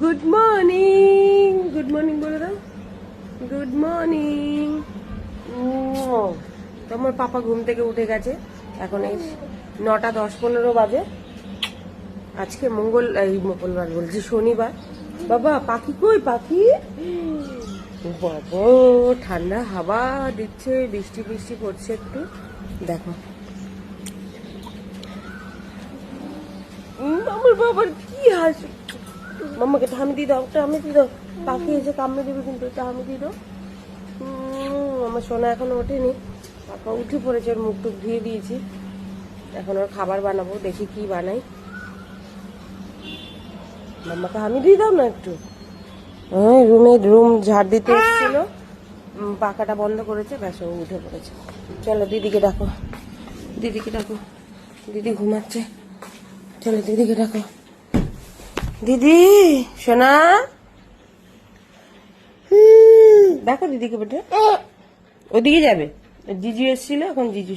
Good morning, good morning বলে দাও। Good morning. তোমার পাপা ঘুম থেকে উঠে গেছে, এখন এই 9:10-15 বাজে। আজকে মঙ্গলবার বলছি, শনিবার। বাবা পাখি কই? পাখি বাবা, ঠান্ডা হাওয়া দিচ্ছে, বৃষ্টি বৃষ্টি পড়ছে একটু, দেখো। আমার বাবার কি হাসি। মাম্মাকে ঠামি দিয়ে দাও, ঠামি দিয়ে দাও, পাখি এসে কামড়ে দেবে কিন্তু, ঠামি দিয়ে দাও। আমার সোনা এখনো ওঠেনি, পাপা উঠে পড়েছে, ওর মুখ টুক ধুয়ে দিয়েছি, এখন ওর খাবার বানাবো, দেখি কি বানাই। মাম্মাকে হামি দিয়ে দাও না একটু। হ্যাঁ, রুম ঝাড় দিতে এসেছিল, পাখাটা বন্ধ করেছে, ব্যাস ও উঠে পড়েছে। চলো দিদিকে ডাকো, দিদিকে ডাকো, দিদি ঘুমাচ্ছে, চলো দিদিকে ডাকো। দিদি সোনা, দেখো দিদিকে বেটে ওদিকে যাবে। জিজু এসেছিল, এখন জিজু